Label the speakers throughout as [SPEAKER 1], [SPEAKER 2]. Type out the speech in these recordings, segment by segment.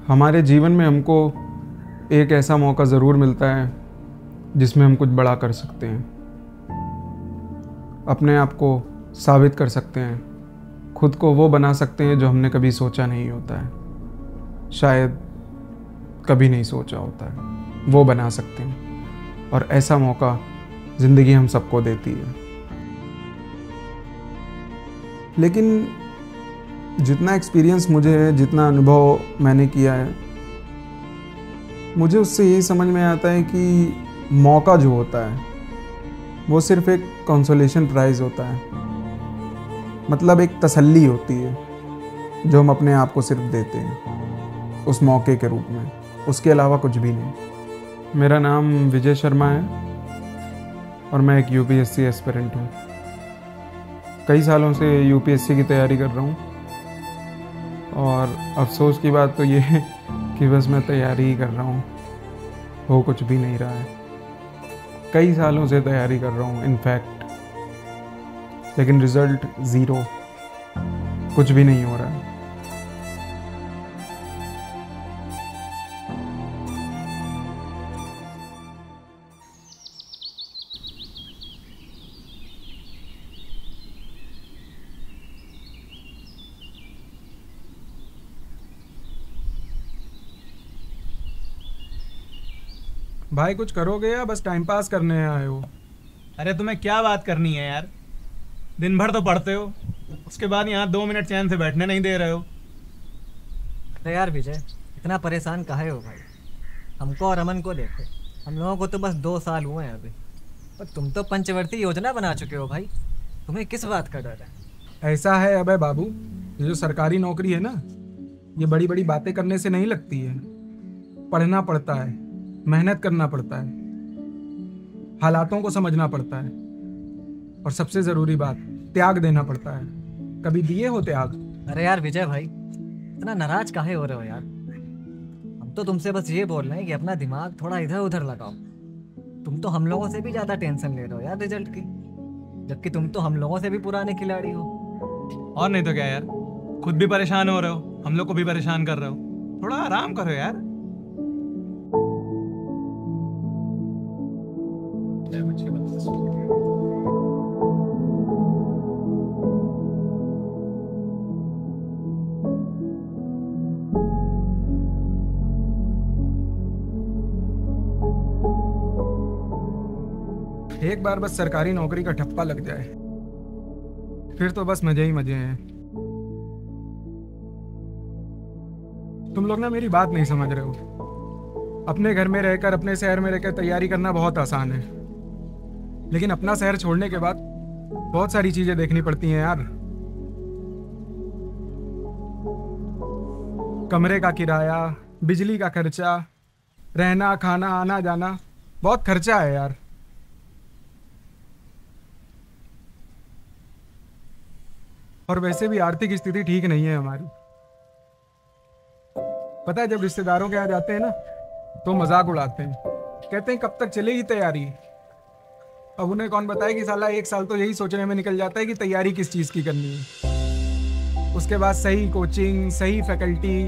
[SPEAKER 1] हमारे जीवन में हमको एक ऐसा मौका ज़रूर मिलता है जिसमें हम कुछ बड़ा कर सकते हैं, अपने आप को साबित कर सकते हैं, खुद को वो बना सकते हैं जो हमने कभी सोचा नहीं होता है, शायद कभी नहीं सोचा होता है, वो बना सकते हैं। और ऐसा मौका ज़िंदगी हम सबको देती है। लेकिन जितना एक्सपीरियंस मुझे है, जितना अनुभव मैंने किया है, मुझे उससे यही समझ में आता है कि मौका जो होता है वो सिर्फ एक कंसोलेशन प्राइज़ होता है, मतलब एक तसल्ली होती है जो हम अपने आप को सिर्फ देते हैं उस मौके के रूप में, उसके अलावा कुछ भी नहीं। मेरा नाम विजय शर्मा है और मैं एक यूपीएससी एस्पिरेंट हूँ। कई सालों से यूपीएससी की तैयारी कर रहा हूँ और अफसोस की बात तो ये है कि बस मैं तैयारी ही कर रहा हूँ, हो कुछ भी नहीं रहा है। कई सालों से तैयारी कर रहा हूँ इनफैक्ट, लेकिन रिज़ल्ट ज़ीरो, कुछ भी नहीं हो रहा है। भाई कुछ करोगे या बस टाइम पास करने आए हो?
[SPEAKER 2] अरे तुम्हें क्या बात करनी है यार? दिन भर तो पढ़ते हो, उसके बाद यहाँ 2 मिनट चैन से बैठने नहीं दे रहे हो।
[SPEAKER 3] अरे यार विजय, इतना परेशान काहे हो भाई? हमको और अमन को देखो, हम लोगों को तो बस 2 साल हुए हैं अभी, पर तुम तो पंचवर्ती योजना बना चुके हो भाई। तुम्हें किस बात का डर है?
[SPEAKER 1] ऐसा है अबे बाबू, ये जो सरकारी नौकरी है ना, ये बड़ी बड़ी बातें करने से नहीं लगती है। पढ़ना पड़ता है, मेहनत करना पड़ता है, हालातों को समझना पड़ता है, और सबसे ज़रूरी बात, त्याग देना पड़ता है। कभी दिए हो त्याग?
[SPEAKER 3] अरे यार विजय भाई, इतना नाराज काहे हो रहे हो यार? हम तो तुमसे बस ये बोल रहे हैं कि अपना दिमाग थोड़ा इधर उधर लगाओ। तुम तो हम लोगों से भी ज्यादा टेंशन ले रहे हो यार रिजल्ट की, जबकि तुम तो हम लोगों से भी पुराने खिलाड़ी हो।
[SPEAKER 2] और नहीं तो क्या यार, खुद भी परेशान हो रहे हो, हम लोग को भी परेशान कर रहे हो। थोड़ा आराम करो यार।
[SPEAKER 1] एक बार बस सरकारी नौकरी का ठप्पा लग जाए, फिर तो बस मजे ही मजे हैं। तुम लोग ना मेरी बात नहीं समझ रहे हो। अपने घर में रहकर, अपने शहर में रहकर तैयारी करना बहुत आसान है, लेकिन अपना शहर छोड़ने के बाद बहुत सारी चीजें देखनी पड़ती हैं यार। कमरे का किराया, बिजली का खर्चा, रहना खाना आना जाना, बहुत खर्चा है यार। और वैसे भी आर्थिक स्थिति ठीक नहीं है हमारी। पता है, जब रिश्तेदारों के यहाँ जाते हैं ना तो मजाक उड़ाते हैं, कहते हैं कब तक चलेगी तैयारी। अब उन्हें कौन बताए कि साला 1 साल तो यही सोचने में निकल जाता है कि तैयारी किस चीज़ की करनी है। उसके बाद सही कोचिंग, सही फैकल्टी,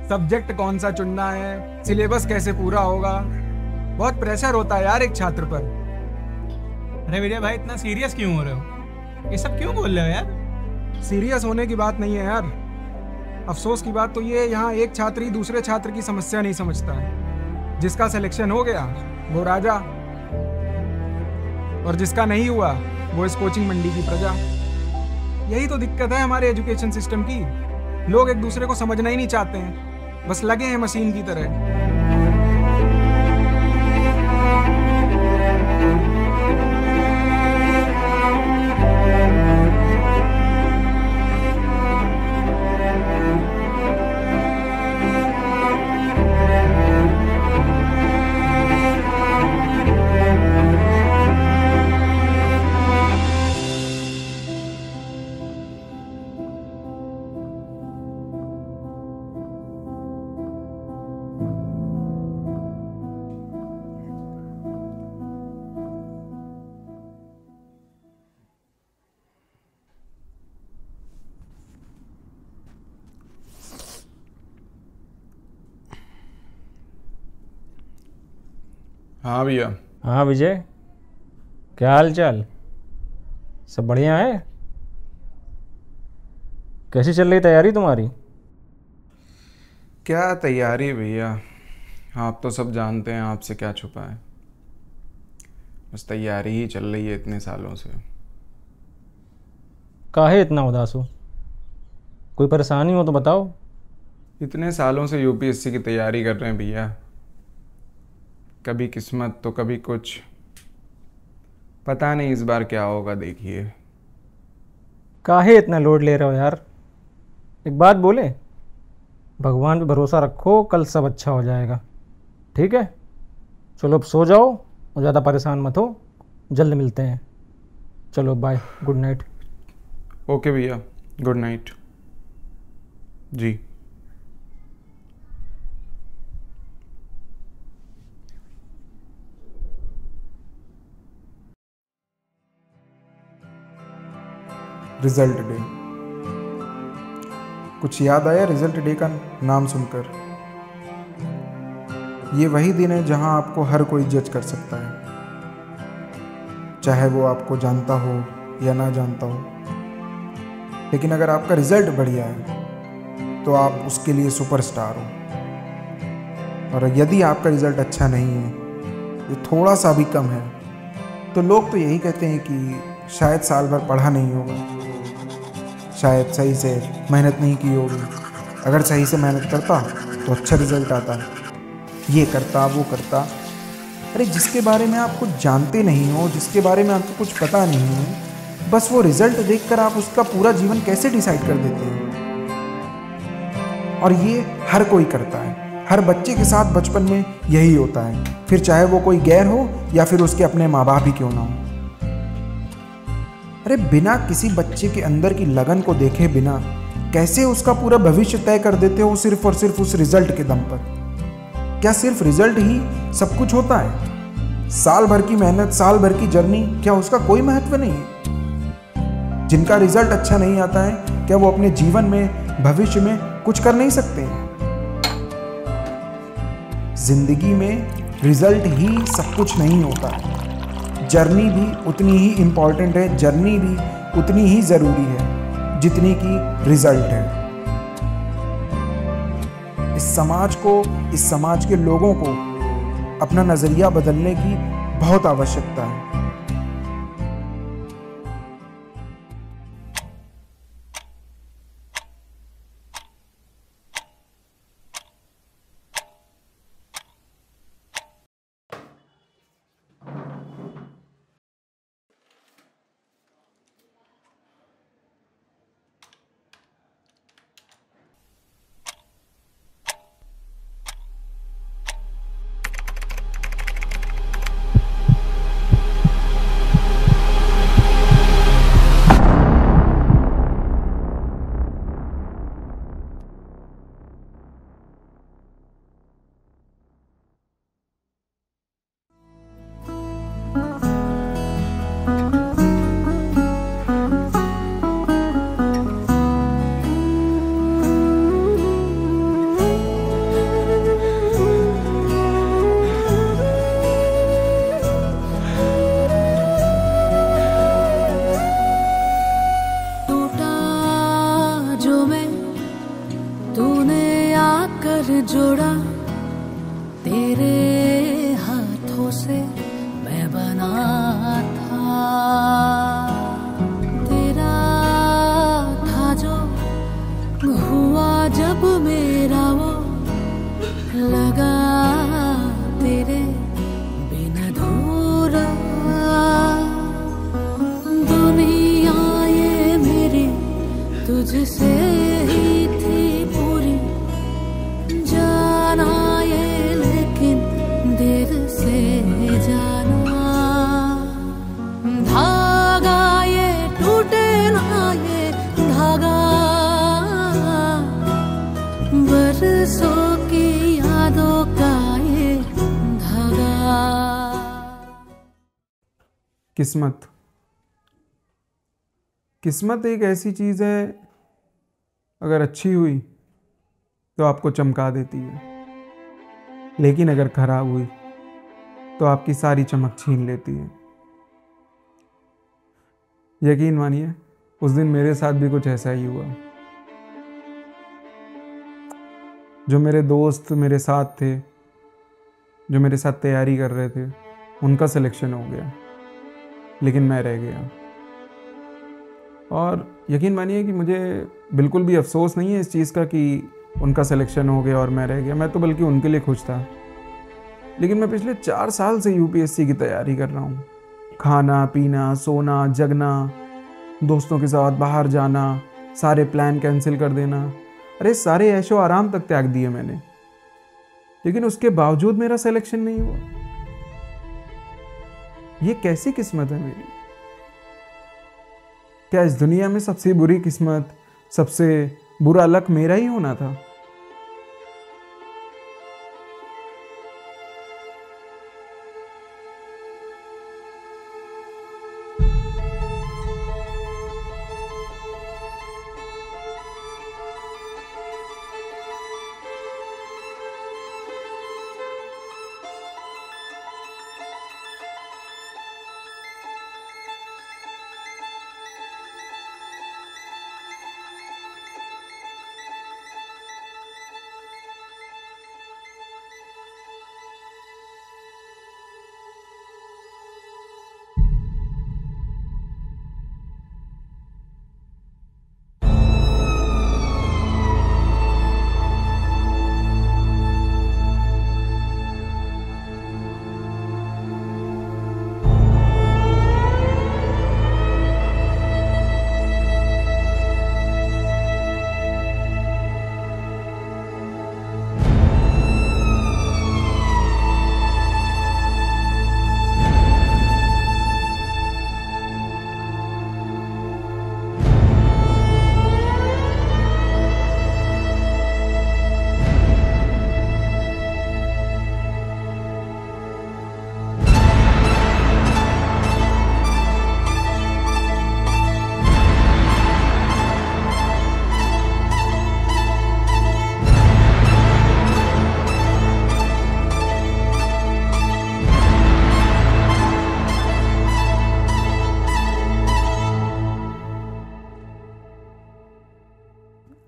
[SPEAKER 1] सब्जेक्ट कौन सा चुनना है, सिलेबस कैसे पूरा होगा, बहुत प्रेशर होता है यार एक छात्र पर।
[SPEAKER 2] अरे विजय भाई, इतना सीरियस क्यों हो रहे हो? ये सब क्यों बोल रहे हो यार?
[SPEAKER 1] सीरियस होने की बात नहीं है यार। अफसोस की बात तो ये, यहाँ एक छात्र ही दूसरे छात्र की समस्या नहीं समझता है। जिसका सिलेक्शन हो गया वो राजा, और जिसका नहीं हुआ वो इस कोचिंग मंडी की प्रजा। यही तो दिक्कत है हमारे एजुकेशन सिस्टम की। लोग एक दूसरे को समझना ही नहीं चाहते हैं, बस लगे हैं मशीन की तरह। हाँ भैया।
[SPEAKER 4] हाँ विजय, क्या हाल चाल? सब बढ़िया है? कैसी चल रही तैयारी तुम्हारी?
[SPEAKER 1] क्या तैयारी भैया, आप तो सब जानते हैं, आपसे क्या छुपा है। बस तैयारी ही चल रही है इतने सालों से।
[SPEAKER 4] काहे इतना उदास हो? कोई परेशानी हो तो बताओ।
[SPEAKER 1] इतने सालों से यूपीएससी की तैयारी कर रहे हैं भैया, कभी किस्मत तो कभी कुछ, पता नहीं इस बार क्या होगा, देखिए।
[SPEAKER 4] काहे इतना लोड ले रहे हो यार? एक बात बोले, भगवान पे भरोसा रखो, कल सब अच्छा हो जाएगा। ठीक है, चलो अब सो जाओ और ज़्यादा परेशान मत हो। जल्द मिलते हैं। चलो बाय, गुड नाइट।
[SPEAKER 1] ओके भैया, गुड नाइट जी। रिजल्ट डे, कुछ याद आया रिजल्ट डे का नाम सुनकर? ये वही दिन है जहां आपको हर कोई जज कर सकता है, चाहे वो आपको जानता हो या ना जानता हो। लेकिन अगर आपका रिजल्ट बढ़िया है तो आप उसके लिए सुपरस्टार हो, और यदि आपका रिजल्ट अच्छा नहीं है, ये थोड़ा सा भी कम है, तो लोग तो यही कहते हैं कि शायद साल भर पढ़ा नहीं होगा, शायद सही से मेहनत नहीं की होगी। अगर सही से मेहनत करता तो अच्छा रिजल्ट आता, ये करता वो करता। अरे जिसके बारे में आप कुछ जानते नहीं हो, जिसके बारे में आपको कुछ पता नहीं है, बस वो रिजल्ट देखकर आप उसका पूरा जीवन कैसे डिसाइड कर देते हैं। और ये हर कोई करता है, हर बच्चे के साथ बचपन में यही होता है, फिर चाहे वो कोई गैर हो या फिर उसके अपने माँ बाप ही क्यों ना हो। अरे बिना किसी बच्चे के अंदर की लगन को देखे बिना कैसे उसका पूरा भविष्य तय कर देते हो सिर्फ और सिर्फ उस रिजल्ट के दम पर? क्या सिर्फ रिजल्ट ही सब कुछ होता है? साल भर की मेहनत, साल भर की जर्नी, क्या उसका कोई महत्व नहीं है? जिनका रिजल्ट अच्छा नहीं आता है, क्या वो अपने जीवन में, भविष्य में कुछ कर नहीं सकते हैं? जिंदगी में रिजल्ट ही सब कुछ नहीं होता है, जर्नी भी उतनी ही इम्पॉर्टेंट है, जर्नी भी उतनी ही ज़रूरी है जितनी की रिजल्ट है। इस समाज को, इस समाज के लोगों को अपना नज़रिया बदलने की बहुत आवश्यकता है।
[SPEAKER 5] जोड़ा तेरे हाथों से मैं बना था, तेरा था जो हुआ जब मेरा वो लगा तेरे बिन अधूरा। दुनिया ये मेरी तुझसे ही थी पूरी, जाना ये लेकिन देर से जाना। धागा ये टूटे ना ये धागा, बरसों की यादों का ये धागा।
[SPEAKER 1] किस्मत, किस्मत एक ऐसी चीज़ है, अगर अच्छी हुई तो आपको चमका देती है, लेकिन अगर खराब हुई तो आपकी सारी चमक छीन लेती है। यकीन मानिए उस दिन मेरे साथ भी कुछ ऐसा ही हुआ। जो मेरे दोस्त मेरे साथ थे, जो मेरे साथ तैयारी कर रहे थे, उनका सिलेक्शन हो गया, लेकिन मैं रह गया। और यकीन मानिए कि मुझे बिल्कुल भी अफसोस नहीं है इस चीज़ का कि उनका सिलेक्शन हो गया और मैं रह गया। मैं तो बल्कि उनके लिए खुश था। लेकिन मैं पिछले 4 साल से यूपीएससी की तैयारी कर रहा हूँ। खाना पीना, सोना, जगना, दोस्तों के साथ बाहर जाना, सारे प्लान कैंसिल कर देना, अरे सारे ऐशो आराम तक त्याग दिए मैंने, लेकिन उसके बावजूद मेरा सिलेक्शन नहीं हुआ। ये कैसी किस्मत है मेरी? क्या इस दुनिया में सबसे बुरी किस्मत, सबसे बुरा लक मेरा ही होना था?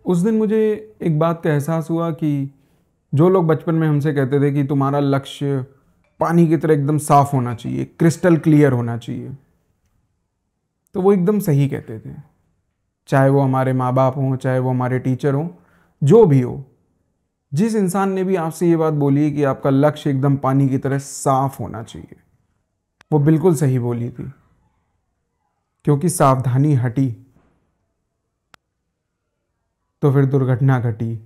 [SPEAKER 1] उस दिन मुझे एक बात का एहसास हुआ कि जो लोग बचपन में हमसे कहते थे कि तुम्हारा लक्ष्य पानी की तरह एकदम साफ होना चाहिए, क्रिस्टल क्लियर होना चाहिए, तो वो एकदम सही कहते थे। चाहे वो हमारे माँ बाप हों, चाहे वो हमारे टीचर हों, जो भी हो, जिस इंसान ने भी आपसे ये बात बोली कि आपका लक्ष्य एकदम पानी की तरह साफ होना चाहिए, वो बिल्कुल सही बोली थी। क्योंकि सावधानी हटी तो फिर दुर्घटना घटी।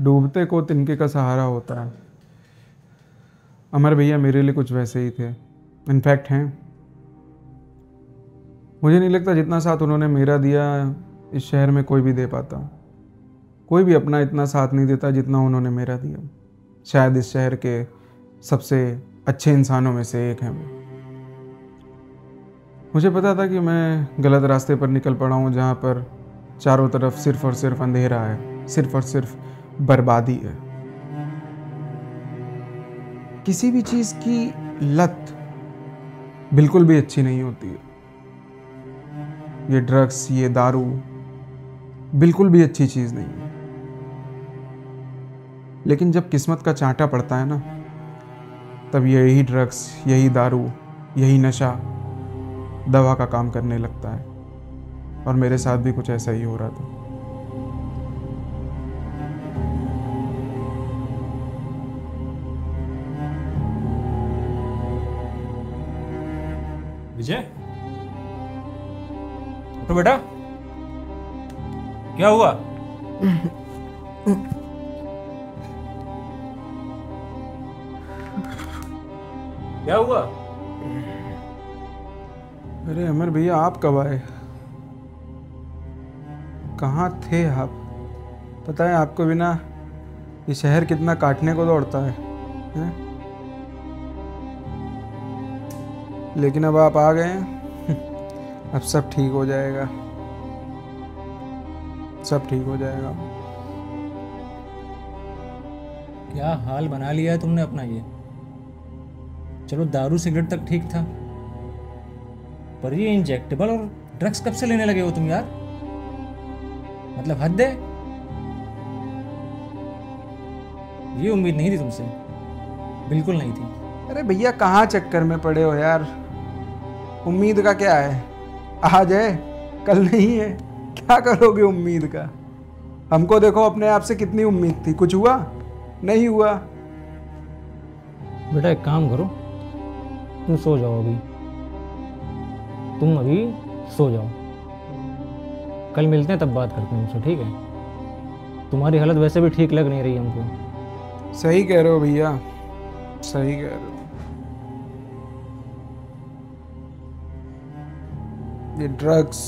[SPEAKER 1] डूबते को तिनके का सहारा होता है। अमर भैया मेरे लिए कुछ वैसे ही थे, इनफैक्ट हैं। मुझे नहीं लगता जितना साथ उन्होंने मेरा दिया इस शहर में कोई भी दे पाता। कोई भी अपना इतना साथ नहीं देता जितना उन्होंने मेरा दिया। शायद इस शहर के सबसे अच्छे इंसानों में से एक हैं वो। मुझे पता था कि मैं गलत रास्ते पर निकल पड़ा हूँ, जहाँ पर चारों तरफ सिर्फ और सिर्फ अंधेरा है, सिर्फ और सिर्फ बर्बादी है। किसी भी चीज़ की लत बिल्कुल भी अच्छी नहीं होती है। ये ड्रग्स, ये दारू बिल्कुल भी अच्छी चीज़ नहीं है। लेकिन जब किस्मत का चांटा पड़ता है ना, तब यही ड्रग्स, यही दारू, यही नशा दवा का काम करने लगता है। और मेरे साथ भी कुछ ऐसा ही हो रहा था।
[SPEAKER 4] विजय, तो बेटा क्या हुआ? क्या हुआ?
[SPEAKER 1] अरे अमर भैया, आप कब आए? कहाँ थे आप? पता है आपको बिना ये शहर कितना काटने को दौड़ता है, हैं? लेकिन अब आप आ गए हैं। अब सब ठीक हो जाएगा, सब ठीक हो जाएगा।
[SPEAKER 4] क्या हाल बना लिया है तुमने अपना ये। चलो दारू सिगरेट तक ठीक था, पर ये इंजेक्टेबल और ड्रग्स कब से लेने लगे हो तुम यार? मतलब हद है। ये उम्मीद नहीं थी तुमसे, बिल्कुल नहीं थी।
[SPEAKER 1] अरे भैया, कहाँ चक्कर में पड़े हो यार? उम्मीद का क्या है? आज है कल नहीं है। क्या करोगे उम्मीद का? हमको देखो, अपने आप से कितनी उम्मीद थी, कुछ हुआ? नहीं हुआ।
[SPEAKER 4] बेटा एक काम करो, तुम सो जाओ अभी। तुम अभी सो जाओ, कल मिलते हैं तब बात करते हैं मुझसे, ठीक है? तुम्हारी हालत वैसे भी ठीक लग नहीं रही हमको।
[SPEAKER 1] सही कह रहे हो भैया, सही कह रहे हो। ये ड्रग्स,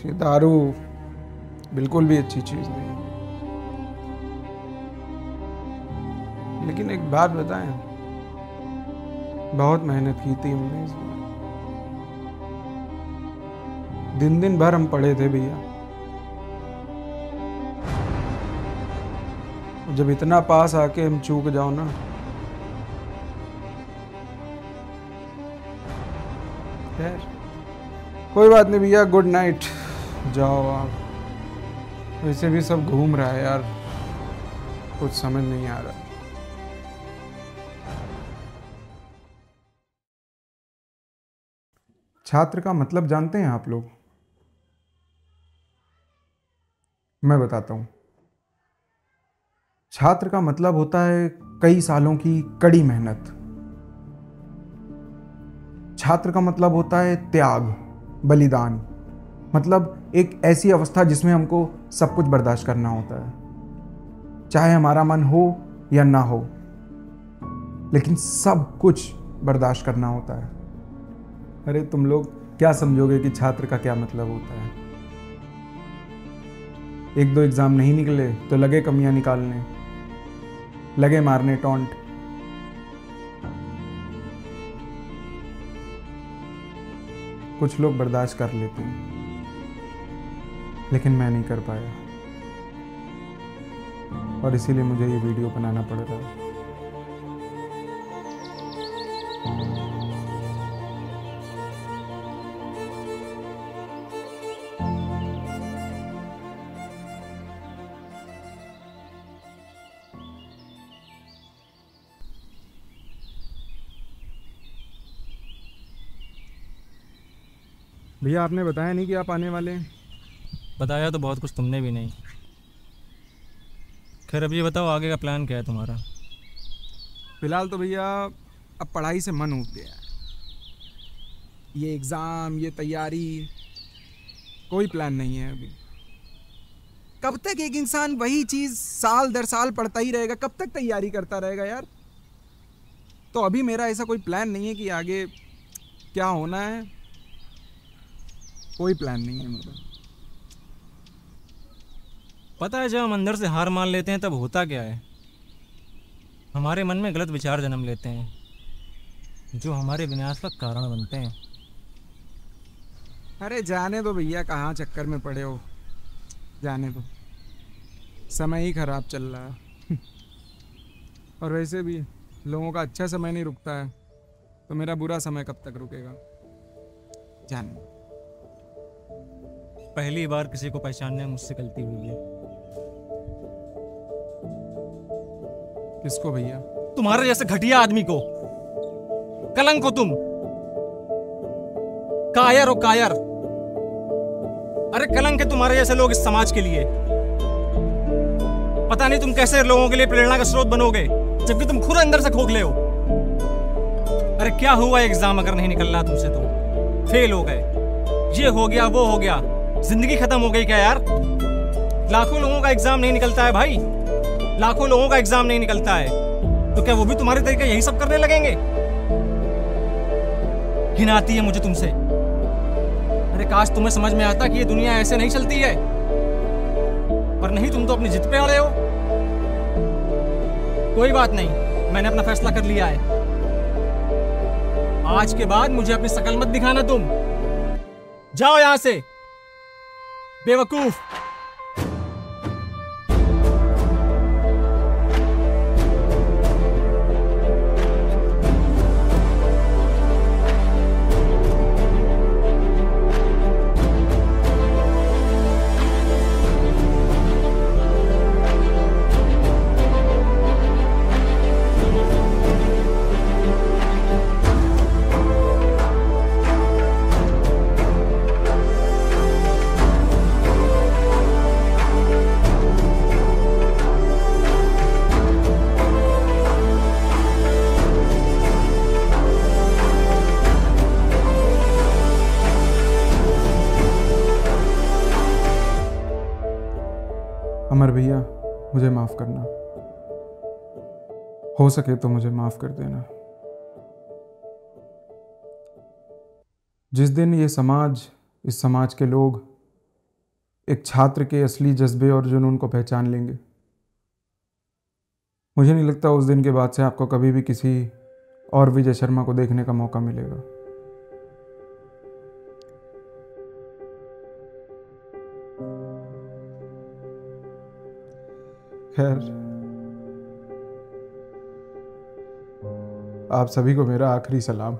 [SPEAKER 1] ये दारू बिल्कुल भी अच्छी चीज़ नहीं है। लेकिन एक बात बताएं, बहुत मेहनत की थी हमने इस बार। दिन दिन भर हम पढ़े थे भैया। जब इतना पास आके हम चूक जाओ ना, खैर कोई बात नहीं भैया, गुड नाइट, जाओ आप। वैसे भी सब घूम रहा है यार, कुछ समझ नहीं आ रहा। छात्र का मतलब जानते हैं आप लोग? मैं बताता हूं। छात्र का मतलब होता है कई सालों की कड़ी मेहनत। छात्र का मतलब होता है त्याग, बलिदान। मतलब एक ऐसी अवस्था जिसमें हमको सब कुछ बर्दाश्त करना होता है, चाहे हमारा मन हो या ना हो, लेकिन सब कुछ बर्दाश्त करना होता है। अरे तुम लोग क्या समझोगे कि छात्र का क्या मतलब होता है? एक दो एग्जाम नहीं निकले तो लगे कमियां निकालने, लगे मारने टॉन्ट। कुछ लोग बर्दाश्त कर लेते हैं, लेकिन मैं नहीं कर पाया, और इसीलिए मुझे ये वीडियो बनाना पड़ रहा है। भैया आपने बताया नहीं कि आप आने वाले हैं।
[SPEAKER 4] बताया तो बहुत कुछ तुमने भी नहीं। खैर अब ये बताओ आगे का प्लान क्या है तुम्हारा?
[SPEAKER 1] फिलहाल तो भैया अब पढ़ाई से मन उठ गया है। ये एग्ज़ाम, ये तैयारी, कोई प्लान नहीं है अभी। कब तक एक इंसान वही चीज साल दर साल पढ़ता ही रहेगा? कब तक तैयारी करता रहेगा यार? तो अभी मेरा ऐसा कोई प्लान नहीं है कि आगे क्या होना है, कोई प्लान नहीं है मेरा।
[SPEAKER 4] पता है, जब हम अंदर से हार मान लेते हैं तब होता क्या है, हमारे मन में गलत विचार जन्म लेते हैं जो हमारे विनाश का कारण बनते हैं।
[SPEAKER 1] अरे जाने दो भैया, कहाँ चक्कर में पड़े हो, जाने दो, समय ही खराब चल रहा है। और वैसे भी लोगों का अच्छा समय नहीं रुकता है, तो मेरा बुरा समय कब तक रुकेगा? जाने दो।
[SPEAKER 4] पहली बार किसी को पहचानने में मुझसे गलती हुई है।
[SPEAKER 1] किसको भैया?
[SPEAKER 4] तुम्हारे जैसे घटिया आदमी को, कलंक हो तुम, कायर हो कायर। अरे कलंक है तुम्हारे जैसे लोग इस समाज के लिए। पता नहीं तुम कैसे लोगों के लिए प्रेरणा का स्रोत बनोगे, जबकि तुम खुद अंदर से खोखले हो। अरे क्या हुआ एग्जाम अगर नहीं निकल रहा तुमसे तो? फेल हो गए, ये हो गया वो हो गया, जिंदगी खत्म हो गई क्या यार? लाखों लोगों का एग्जाम नहीं निकलता है भाई, लाखों लोगों का एग्जाम नहीं निकलता है, तो क्या वो भी तुम्हारे तरीके यही सब करने लगेंगे? घिन आती है मुझे तुमसे। अरे काश तुम्हें समझ में आता कि ये दुनिया ऐसे नहीं चलती है, पर नहीं, तुम तो अपनी जिद पे अड़े हो। कोई बात नहीं, मैंने अपना फैसला कर लिया है। आज के बाद मुझे अपनी शकल मत दिखाना तुम। जाओ यहां से बेवकूफ।
[SPEAKER 1] अमर भैया, मुझे माफ़ करना, हो सके तो मुझे माफ़ कर देना। जिस दिन ये समाज, इस समाज के लोग एक छात्र के असली जज्बे और जुनून को पहचान लेंगे, मुझे नहीं लगता उस दिन के बाद से आपको कभी भी किसी और विजय शर्मा को देखने का मौका मिलेगा। खैर, आप सभी को मेरा आखिरी सलाम।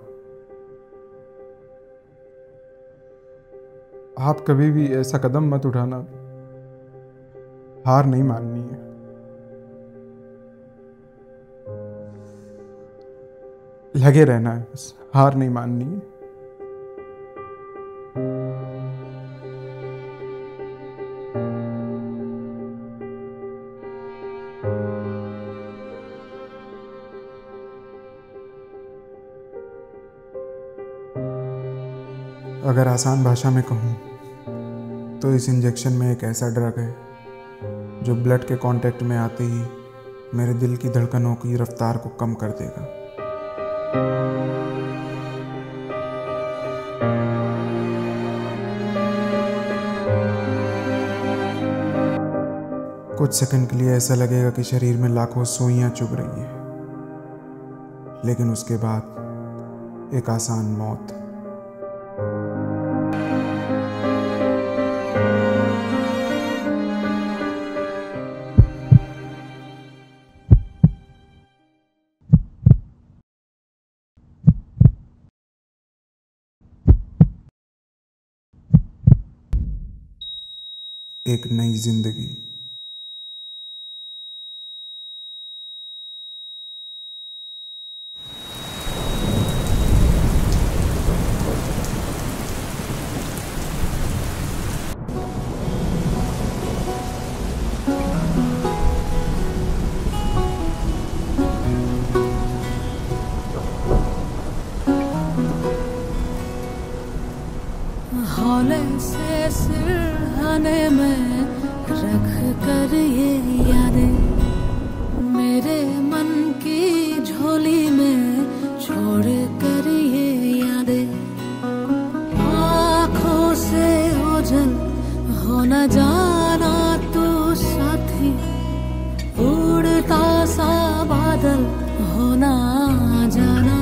[SPEAKER 1] आप कभी भी ऐसा कदम मत उठाना, हार नहीं माननी है। लगे रहना है बस, हार नहीं माननी है। अगर आसान भाषा में कहूँ तो इस इंजेक्शन में एक ऐसा ड्रग है जो ब्लड के कांटेक्ट में आते ही मेरे दिल की धड़कनों की रफ्तार को कम कर देगा। कुछ सेकंड के लिए ऐसा लगेगा कि शरीर में लाखों सुइयां चुभ रही हैं, लेकिन उसके बाद एक आसान मौत। एक नई जिंदगी।
[SPEAKER 5] हौले से सिरहाने में रख कर ये यादें मेरे मन की झोली में छोड़ कर ये यादें आँखों से ओझल हो न जाना तू साथी उड़ता सा बादल हो ना जाना